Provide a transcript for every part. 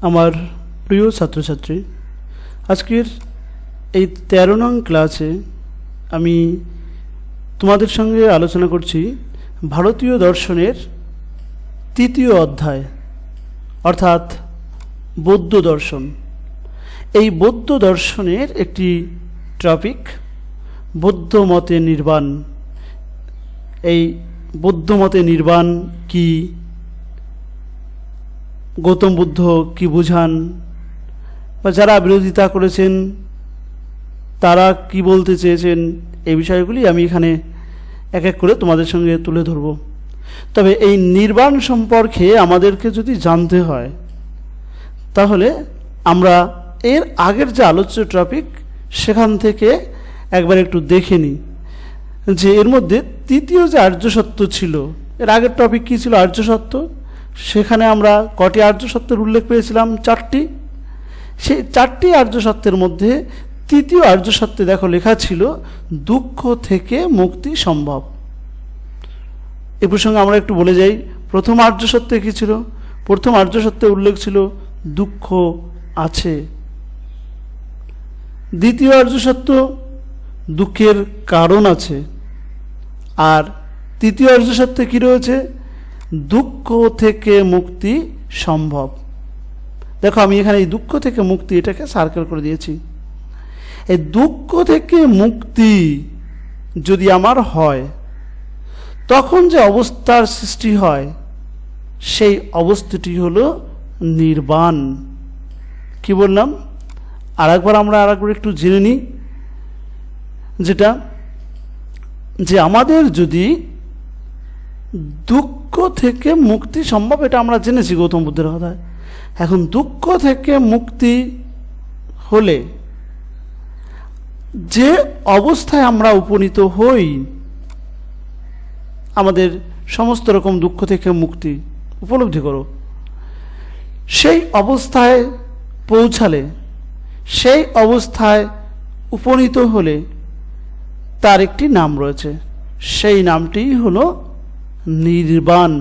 আমার প্রিয় ছাত্রছাত্রী, আজকের এই 13 নং ক্লাসে আমি তোমাদের সঙ্গে আলোচনা করছি ভারতীয় দর্শনের তৃতীয় অধ্যায় অর্থাৎ বৌদ্ধ দর্শন। এই বৌদ্ধ দর্শনের একটি টপিক বৌদ্ধ মতে নির্বাণ। এই বৌদ্ধ মতে নির্বাণ কি, গৌতম বুদ্ধ কি বুঝান, বা যারা বিরোধিতা করেছেন তারা কি বলতে চেয়েছেন, এই বিষয়গুলি আমি এখানে এক এক করে তোমাদের সঙ্গে তুলে ধরব। তবে এই নির্বাণ সম্পর্কে আমাদেরকে যদি জানতে হয় তাহলে আমরা এর আগের যে আলোচ্য টপিক সেখান থেকে একবার একটু দেখে নিই যে এর মধ্যে তৃতীয় যে আর্য সত্য ছিল, এর আগের টপিক কী ছিল? আর্য সত্য। সেখানে আমরা কটি আর্য সত্যের উল্লেখ পেয়েছিলাম? 4টি। সেই 4টি আর্য সত্যের মধ্যে তৃতীয় আর্য সত্যে দেখো লেখা ছিল দুঃখ থেকে মুক্তি সম্ভব। এ প্রসঙ্গে আমরা একটু বলে যাই, প্রথম আর্য সত্যে কী ছিল? প্রথম আর্য সত্যে উল্লেখ ছিল দুঃখ আছে। দ্বিতীয় আর্য সত্য দুঃখের কারণ আছে। আর তৃতীয় আর্য সত্যে কী রয়েছে? দুঃখ থেকে মুক্তি সম্ভব। দেখো আমি এখানে এই দুঃখ থেকে মুক্তি এটাকে সার্কেল করে দিয়েছি। এই দুঃখ থেকে মুক্তি যদি আমার হয় তখন যে অবস্থার সৃষ্টি হয় সেই অবস্থাটি হলো নির্বাণ। কি বললাম? আরেকবার একটু জেনে নিই, যেটা যে আমাদের যদি দুঃখ থেকে মুক্তি সম্ভব, এটা আমরা জেনেছি গৌতম বুদ্ধের কথায়। এখন দুঃখ থেকে মুক্তি হলে যে অবস্থায় আমরা উপনীত হই, আমাদের সমস্ত রকম দুঃখ থেকে মুক্তি উপলব্ধি করো, সেই অবস্থায় পৌঁছালে, সেই অবস্থায় উপনীত হলে তার একটি নাম রয়েছে, সেই নামটি হলো নির্বাণ।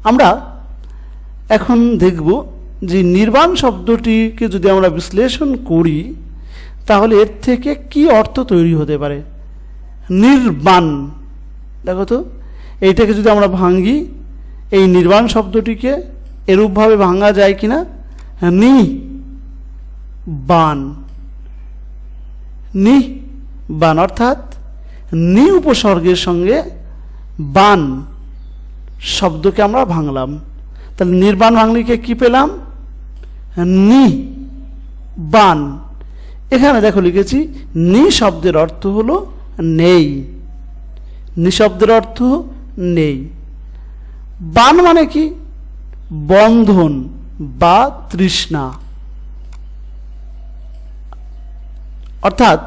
আমরা এখন দেখব যে নির্বাণ শব্দটিকে যদি আমরা বিশ্লেষণ করি তাহলে এর থেকে কি অর্থ তৈরি হতে পারে। নির্বাণ, দেখো তো এইটাকে যদি আমরা ভাঙি, এই নির্বাণ শব্দটিকে এরূপভাবে ভাঙা যায় কিনা? নি বান, নি বান, অর্থাৎ নি উপসর্গের সঙ্গে বান শব্দকে আমরা ভাঙলাম। তাহলে নির্বাণ ভাঙলিকে কি পেলাম? নি বান। এখানে দেখো লিখেছি নি শব্দের অর্থ হলো নেই, নি শব্দের অর্থ নেই। বান মানে কি? বন্ধন বা তৃষ্ণা। অর্থাৎ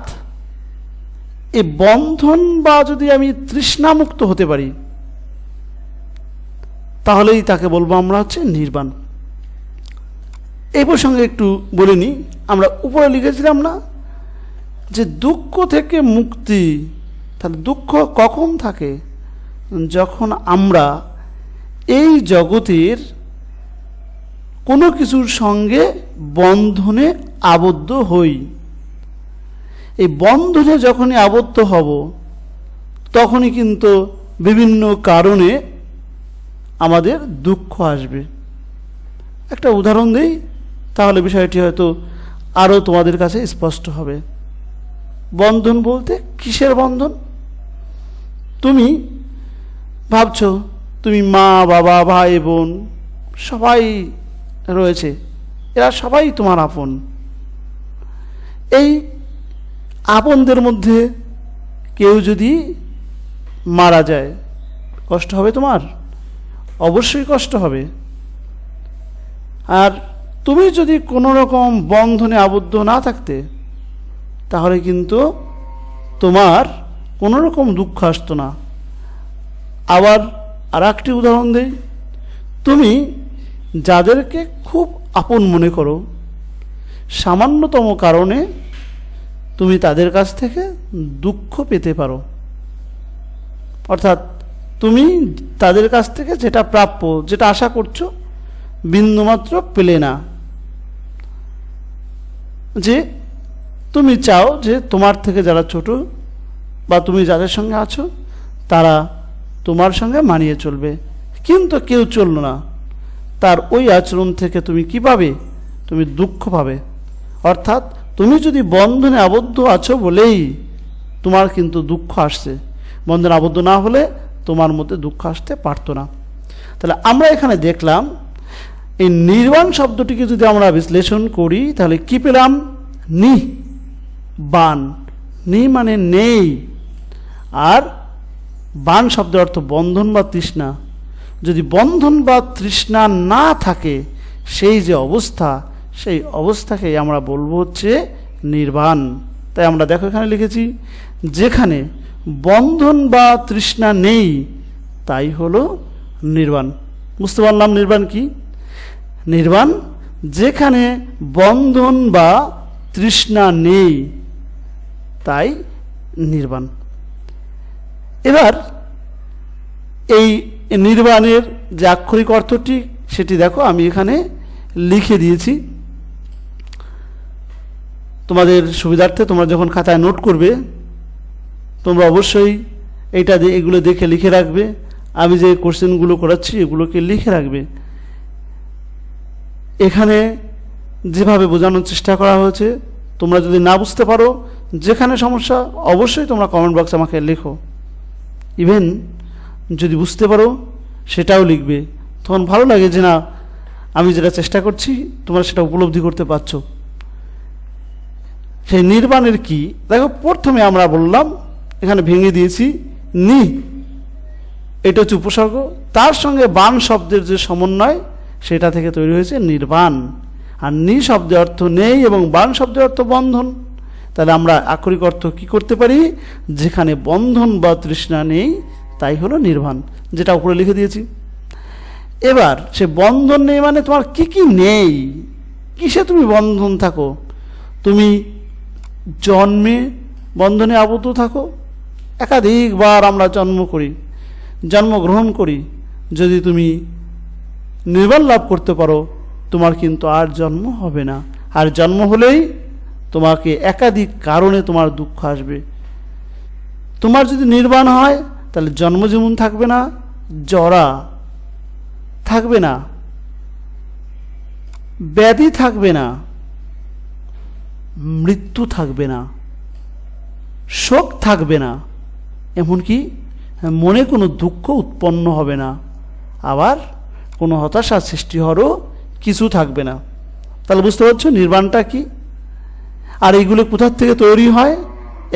এই বন্ধন বা যদি আমি তৃষ্ণামুক্ত হতে পারি তাহলেই তাকে বলবো আমরা হচ্ছে নির্বাণ। এই প্রসঙ্গে একটু বলে নিই, আমরা উপরে লিখেছিলাম না যে দুঃখ থেকে মুক্তি। তাহলে দুঃখ কখন থাকে? যখন আমরা এই জগতের কোনো কিছুর সঙ্গে বন্ধনে আবদ্ধ হই। এই বন্ধনে যখনই আবদ্ধ হব তখনই কিন্তু বিভিন্ন কারণে আমাদের দুঃখ আসবে। একটা উদাহরণ দেই, তাহলে বিষয়টি হয়তো আরও তোমাদের কাছে স্পষ্ট হবে। বন্ধন বলতে কিসের বন্ধন? তুমি ভাবছো তুমি মা বাবা ভাই বোন সবাই রয়েছে, এরা সবাই তোমার আপন। এই আপনদের মধ্যে কেউ যদি মারা যায় কষ্ট হবে তোমার? অবশ্যই কষ্ট হবে। আর তুমি যদি কোনো রকম বন্ধনে আবদ্ধ না থাকতে তাহলে কিন্তু তোমার কোনো রকম দুঃখ আসতো না। আবার আর একটি উদাহরণ দেই, তুমি যাদেরকে খুব আপন মনে করো, সামান্যতম কারণে তুমি তাদের কাছ থেকে দুঃখ পেতে পারো। অর্থাৎ তুমি তাদের কাছ থেকে যেটা প্রাপ্য, যেটা আশা করছো, বিন্দুমাত্র পেলে না, যে তুমি চাও যে তোমার থেকে যারা ছোট বা তুমি যাদের সঙ্গে আছো তারা তোমার সঙ্গে মানিয়ে চলবে, কিন্তু কেউ চলল না, তার ওই আচরণ থেকে তুমি কি পাবে? তুমি দুঃখ পাবে। অর্থাৎ তুমি যদি বন্ধনে আবদ্ধ আছো বলেই তোমার কিন্তু দুঃখ আসছে, বন্ধনে আবদ্ধ না হলে তোমার মধ্যে দুঃখ আসতে পারতো না। তাহলে আমরা এখানে দেখলাম এই নির্বাণ শব্দটিকে যদি আমরা বিশ্লেষণ করি তাহলে কি পেলাম? নি বান, নি মানে নেই, আর বান শব্দের অর্থ বন্ধন বা তৃষ্ণা। যদি বন্ধন বা তৃষ্ণা না থাকে সেই যে অবস্থা, সেই অবস্থাকেই আমরা বলবো হচ্ছে নির্বাণ। তাই আমরা দেখো এখানে লিখেছি যেখানে বন্ধন বা তৃষ্ণা নেই তাই হলো নির্বাণ। বুঝতে পারলাম নির্বাণ কি? নির্বাণ যেখানে বন্ধন বা তৃষ্ণা নেই তাই নির্বাণ। এবার এই নির্বাণের যে আক্ষরিক অর্থটি সেটি দেখো আমি এখানে লিখে দিয়েছি তোমাদের সুবিধার্থে। তোমরা যখন খাতায় নোট করবে তোমরা অবশ্যই এগুলো দেখে লিখে রাখবে। আমি যে কোশ্চেনগুলো করাচ্ছি এগুলোকে লিখে রাখবে। এখানে যেভাবে বোঝানোর চেষ্টা করা হয়েছে তোমরা যদি না বুঝতে পারো, যেখানে সমস্যা অবশ্যই তোমরা কমেন্ট বক্সে আমাকে লেখো। ইভেন যদি বুঝতে পারো সেটাও লিখবে, তখন ভালো লাগে যে না আমি যেটা চেষ্টা করছি তোমরা সেটা উপলব্ধি করতে পারছো। সেই নির্বাণের কি দেখো, প্রথমে আমরা বললাম এখানে ভেঙে দিয়েছি নি, এটা হচ্ছে উপসর্গ, তার সঙ্গে বান শব্দের যে সমন্বয় সেটা থেকে তৈরি হয়েছে নির্বাণ। আর নি শব্দের অর্থ নেই এবং বান শব্দের অর্থ বন্ধন। তাহলে আমরা আক্ষরিক অর্থ কি করতে পারি? যেখানে বন্ধন বা তৃষ্ণা নেই তাই হলো নির্বাণ, যেটা উপরে লিখে দিয়েছি। এবার সে বন্ধন নেই মানে তোমার কি কি নেই, কিসে তুমি বন্ধন থাকো? তুমি জন্মে বন্ধনে আবদ্ধ থাকো, একাধিকবার আমরা জন্মগ্রহণ করি। যদি তুমি নির্বাণ লাভ করতে পারো তোমার কিন্তু আর জন্ম হবে না। আর জন্ম হলেই তোমাকে একাধিক কারণে তোমার দুঃখ আসবে। তোমার যদি নির্বাণ হয় তাহলে জন্ম যেমন থাকবে না, জরা থাকবে না, ব্যাধি থাকবে না, মৃত্যু থাকবে না, শোক থাকবে না, এমনকি মনে কোনো দুঃখ উৎপন্ন হবে না, আবার কোনো হতাশা সৃষ্টি হওয়ারও কিছু থাকবে না। তাহলে বুঝতে পারছো নির্বাণটা কি? আর এইগুলো কোথার থেকে তৈরি হয়?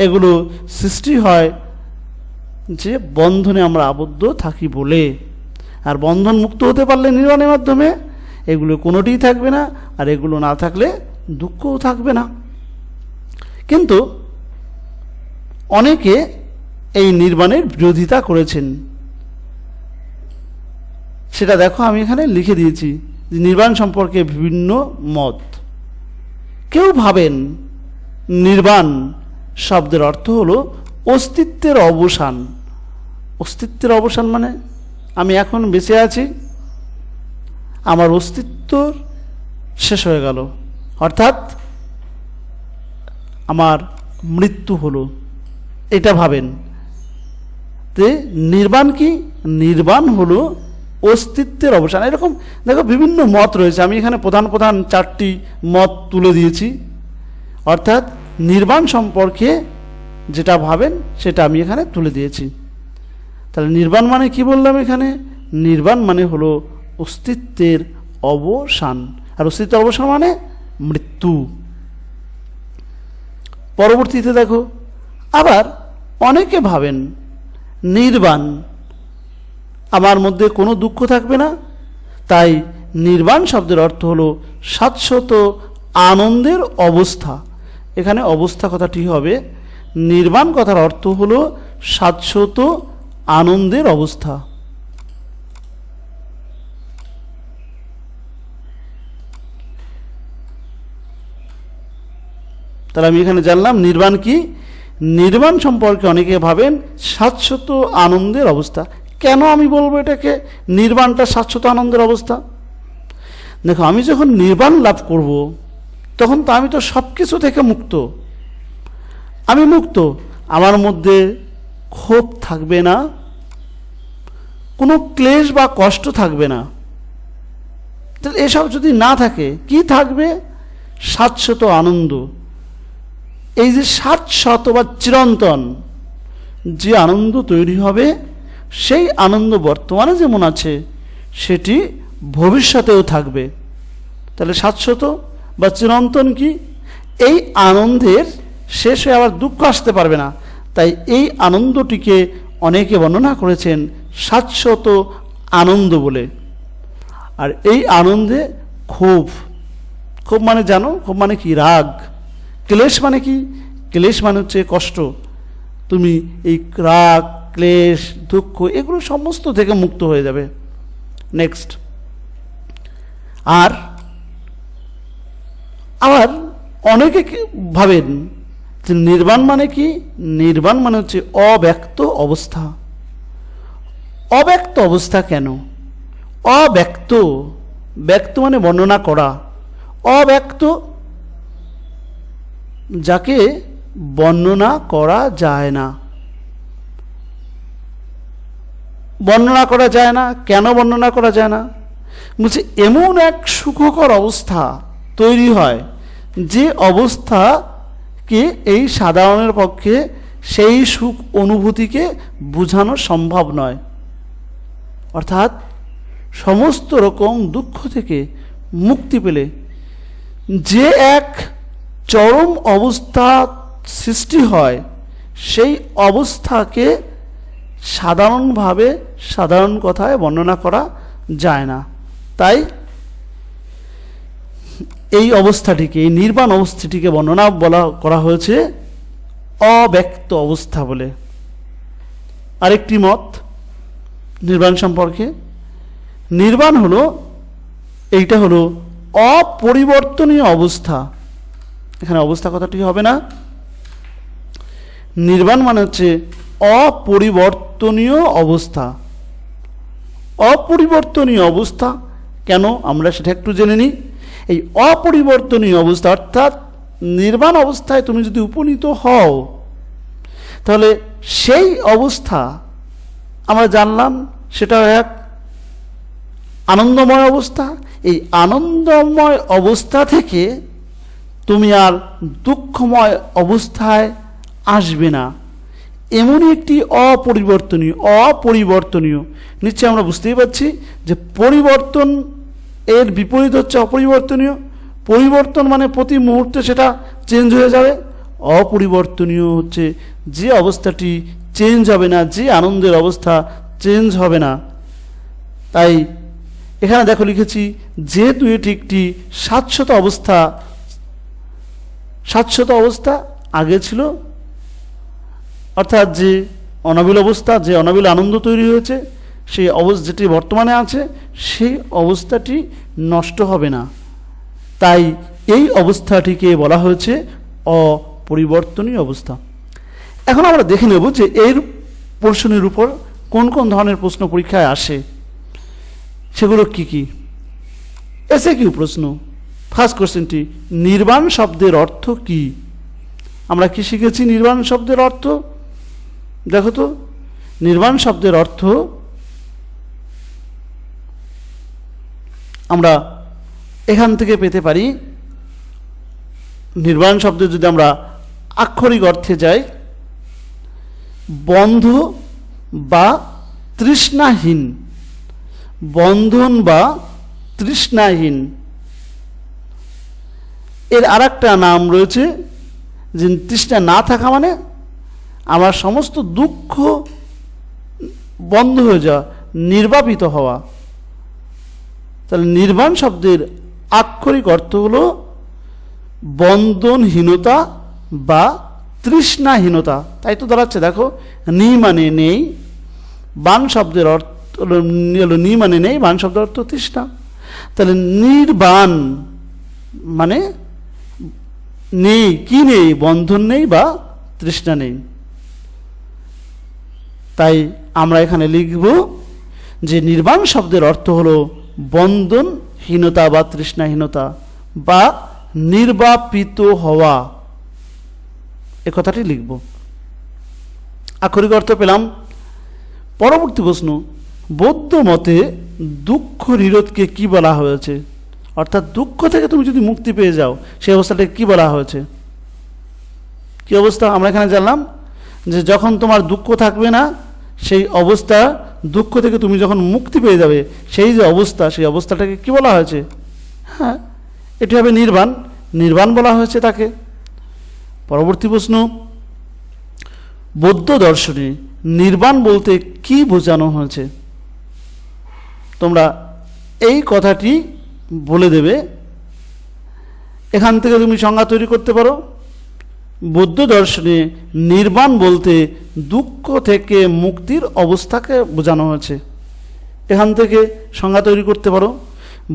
এগুলো সৃষ্টি হয় যে বন্ধনে আমরা আবদ্ধ থাকি বলে। আর বন্ধন মুক্ত হতে পারলে নির্বাণের মাধ্যমে এগুলো কোনোটিই থাকবে না, আর এগুলো না থাকলে দুঃখও থাকবে না। কিন্তু অনেকে এই নির্বাণের বিরোধিতা করেছেন, সেটা দেখো আমি এখানে লিখে দিয়েছি যে নির্বাণ সম্পর্কে বিভিন্ন মত। কেউ ভাবেন নির্বাণ শব্দের অর্থ হলো অস্তিত্বের অবসান। অস্তিত্বের অবসান মানে আমি এখন বেঁচে আছি, আমার অস্তিত্ব শেষ হয়ে গেল, অর্থাৎ আমার মৃত্যু হলো, এটা ভাবেন। তে নির্বাণ কি? নির্বাণ হলো অস্তিত্বের অবসান। এরকম দেখো বিভিন্ন মত রয়েছে, আমি এখানে প্রধান প্রধান 4টি মত তুলে দিয়েছি। অর্থাৎ নির্বাণ সম্পর্কে যেটা ভাবেন সেটা আমি এখানে তুলে দিয়েছি। তাহলে নির্বাণ মানে কি বললাম এখানে? নির্বাণ মানে হলো অস্তিত্বের অবসান, আর অস্তিত্বের অবসান মানে মৃত্যু। পরবর্তীতে দেখো আবার অনেকে ভাবেন নির্বাণ আমার মধ্যে কোনো দুঃখ থাকবে না, তাই নির্বাণ শব্দের অর্থ হলো শাশ্বত আনন্দের অবস্থা। এখানে অবস্থা কথাটি হবে, নির্বাণ কথার অর্থ হলো শাশ্বত আনন্দের অবস্থা। তাহলে আমি এখানে জানলাম নির্বাণ কি। নির্বাণ সম্পর্কে অনেকে ভাবেন শাশ্বত আনন্দের অবস্থা। কেন আমি বলবো এটাকে নির্বাণটা শাশ্বত আনন্দের অবস্থা? দেখো আমি যখন নির্বাণ লাভ করব তখন তো আমি তো সব কিছু থেকে মুক্ত, আমি মুক্ত, আমার মধ্যে ক্ষোভ থাকবে না, কোনো ক্লেশ বা কষ্ট থাকবে না। তাহলে এসব যদি না থাকে, কি থাকবে? শাশ্বত আনন্দ। এই যে শাশ্বত বা চিরন্তন যে আনন্দ তৈরি হবে, সেই আনন্দ বর্তমানে যেমন আছে সেটি ভবিষ্যতেও থাকবে। তাহলে শাশ্বত বা চিরন্তন কি? এই আনন্দের শেষ হয়ে আবার দুঃখ আসতে পারবে না। তাই এই আনন্দটিকে অনেকে বর্ণনা করেছেন শাশ্বত আনন্দ বলে। আর এই আনন্দে ক্ষোভ, ক্ষোভ মানে জানো, ক্ষোভ মানে কি? রাগ। ক্লেশ মানে কি? ক্লেশ মানে হচ্ছে কষ্ট। তুমি এই রাগ, ক্লেশ, দুঃখ এগুলো সমস্ত থেকে মুক্ত হয়ে যাবে। নেক্সট, আর আবার অনেকে ভাবেন যে নির্বাণ মানে কি? নির্বাণ মানে হচ্ছে অব্যক্ত অবস্থা। অব্যক্ত অবস্থা কেন? অব্যক্ত, ব্যক্ত মানে বর্ণনা করা, অব্যক্ত যাকে বর্ণনা করা যায় না। বর্ণনা করা যায় না কেন? বর্ণনা করা যায় না বলছে এমন এক সুখকর অবস্থা তৈরি হয় যে অবস্থাকে এই সাধারণের পক্ষে সেই সুখ অনুভূতিকে বোঝানো সম্ভব নয়। অর্থাৎ সমস্ত রকম দুঃখ থেকে মুক্তি পেলে যে এক চরম অবস্থা সৃষ্টি হয়, সেই অবস্থাকে সাধারণভাবে সাধারণ কথায় বর্ণনা করা যায় না। তাই এই অবস্থাটিকে, এই নির্বাণ অবস্থাটিকে বর্ণনা করা হয়েছে অব্যক্ত অবস্থা বলে। আরেকটি মত নির্বাণ সম্পর্কে, নির্বাণ হলো, এইটা হলো অপরিবর্তনীয় অবস্থা। এখানে অবস্থা কথাটি হবে না, নির্বাণ মানে হচ্ছে অপরিবর্তনীয় অবস্থা। অপরিবর্তনীয় অবস্থা কেন, আমরা সেটা একটু জেনে নিই। এই অপরিবর্তনীয় অবস্থা অর্থাৎ নির্বাণ অবস্থায় তুমি যদি উপনীত হও, তাহলে সেই অবস্থা আমরা জানলাম সেটা এক আনন্দময় অবস্থা। এই আনন্দময় অবস্থা থেকে তুমি আর দুঃখময় অবস্থায় আসবে না। এমনই একটি অপরিবর্তনীয় নিশ্চয়ই আমরা বুঝতেই পারছি যে পরিবর্তন এর বিপরীত হচ্ছে অপরিবর্তনীয়। পরিবর্তন মানে প্রতি মুহূর্তে সেটা চেঞ্জ হয়ে যাবে। অপরিবর্তনীয় হচ্ছে যে অবস্থাটি চেঞ্জ হবে না, যে আনন্দের অবস্থা চেঞ্জ হবে না। তাই এখানে দেখো লিখেছি, যেহেতু এটি একটি শাশ্বত অবস্থা, শাশ্বত অবস্থা আগে ছিল, অর্থাৎ যে অনাবিল অবস্থা, যে অনাবিল আনন্দ তৈরি হয়েছে, সেই অবস্থা যেটি বর্তমানে আছে সেই অবস্থাটি নষ্ট হবে না। তাই এই অবস্থাটিকে বলা হয়েছে অপরিবর্তনীয় অবস্থা। এখন আমরা দেখে নেব যে এর প্রশ্নের উপর কোন কোন ধরনের প্রশ্ন পরীক্ষায় আসে, সেগুলো কি কি। এসে কি প্রশ্ন, ফার্স্ট কোশ্চেনটি, নির্বাণ শব্দের অর্থ কি? আমরা কি শিখেছি নির্বাণ শব্দের অর্থ? দেখো তো, নির্বাণ শব্দের অর্থ আমরা এখান থেকে পেতে পারি। নির্বাণ শব্দ যদি আমরা আক্ষরিক অর্থে যাই, বন্ধ বা তৃষ্ণাহীন, বন্ধন বা তৃষ্ণাহীন। এর আর একটা নাম রয়েছে যে তৃষ্ণা না থাকা মানে আমার সমস্ত দুঃখ বন্ধ হয়ে যাওয়া, নির্বাপিত হওয়া। তাহলে নির্বাণ শব্দের আক্ষরিক অর্থ হলো বন্ধনহীনতা বা তৃষ্ণাহীনতা। তাই তো দাঁড়াচ্ছে, দেখো, নি মানে নেই, বান শব্দের অর্থ হলো নি মানে নেই, বান শব্দের অর্থ তৃষ্ণা। তাহলে নির্বাণ মানে নেই, কি নেই? বন্ধন নেই বা তৃষ্ণা নেই। তাই আমরা এখানে লিখব যে নির্বাণ শব্দের অর্থ হলো বন্ধনহীনতা বা তৃষ্ণাহীনতা বা নির্বাপিত হওয়া, এ কথাটি লিখব। আক্ষরিক অর্থ পেলাম। পরবর্তী প্রশ্ন, বৌদ্ধ মতে দুঃখ নিরোধকে কি বলা হয়েছে? অর্থাৎ দুঃখ থেকে তুমি যদি মুক্তি পেয়ে যাও সেই অবস্থাটাকে কি বলা হয়েছে? কি অবস্থা? আমরা এখানে জানলাম যে যখন তোমার দুঃখ থাকবে না সেই অবস্থা, দুঃখ থেকে তুমি যখন মুক্তি পেয়ে যাবে সেই যে অবস্থা, সেই অবস্থাটাকে কি বলা হয়েছে? হ্যাঁ, এটি হবে নির্বাণ। নির্বাণ বলা হয়েছে তাকে। পরবর্তী প্রশ্ন, বৌদ্ধ দর্শনে নির্বাণ বলতে কি বোঝানো হয়েছে? তোমরা এই কথাটি বলে দেবে। এখান থেকে তুমি সংজ্ঞা তৈরি করতে পারো। বৌদ্ধ দর্শনে নির্বাণ বলতে দুঃখ থেকে মুক্তির অবস্থাকে বোঝানো হয়েছে। এখান থেকে সংজ্ঞা তৈরি করতে পারো।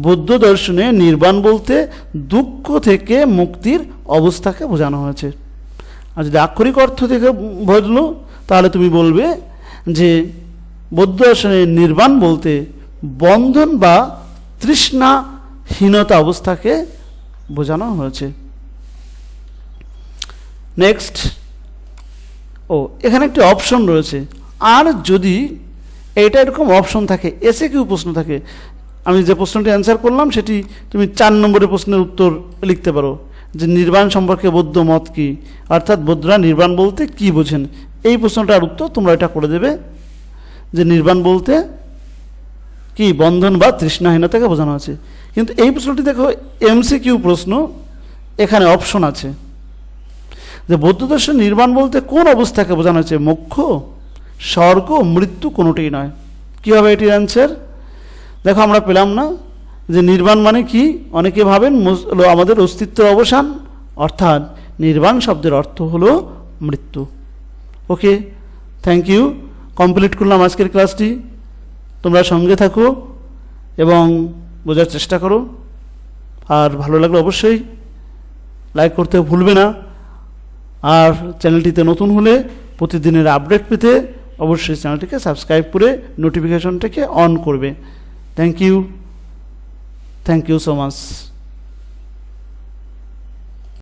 বৌদ্ধ দর্শনে নির্বাণ বলতে দুঃখ থেকে মুক্তির অবস্থাকে বোঝানো হয়েছে। আর যদি আক্ষরিক অর্থ থেকে বোঝলো তাহলে তুমি বলবে যে বৌদ্ধ দর্শনে নির্বাণ বলতে বন্ধন বা তৃষ্ণাহীনতা অবস্থাকে বোঝানো হয়েছে। নেক্সট, এখানে একটি অপশন রয়েছে। আর যদি এটা এরকম অপশন থাকে, এসে কিউ প্রশ্ন থাকে, আমি যে প্রশ্নটি অ্যান্সার করলাম সেটি তুমি 4 নম্বরের প্রশ্নের উত্তর লিখতে পারো যে নির্বাণ সম্পর্কে বৌদ্ধ মত কি, অর্থাৎ বৌদ্ধরা নির্বাণ বলতে কি বোঝেন। এই প্রশ্নটার উত্তর তোমরা এটা করে দেবে যে নির্বাণ বলতে কি বন্ধন বা তৃষ্ণাহীনতাকে বোঝানো আছে। কিন্তু এই প্রশ্নটি দেখো এমসিকিউ প্রশ্ন, এখানে অপশন আছে যে বৌদ্ধ দর্শন নির্বাণ বলতে কোন অবস্থাকে বোঝানো হয়েছে? মোক্ষ, স্বর্গ, মৃত্যু, কোনোটি নয়। কী হবে এটির অ্যান্সার? দেখো আমরা পেলাম না যে নির্বাণ মানে কি। অনেকে ভাবেন আমাদের অস্তিত্বের অবসান, অর্থাৎ নির্বাণ শব্দের অর্থ হলো মৃত্যু। ওকে, থ্যাংক ইউ। কমপ্লিট করলাম আজকের ক্লাসটি। তোমরা সঙ্গে থাকো এবং বোঝার চেষ্টা করো। আর ভালো লাগলে অবশ্যই লাইক করতে ভুলবে না। আর চ্যানেলটিতে নতুন হলে প্রতিদিনের আপডেট পেতে অবশ্যই চ্যানেলটিকে সাবস্ক্রাইব করে নোটিফিকেশনটাকে অন করবে। Thank you so much.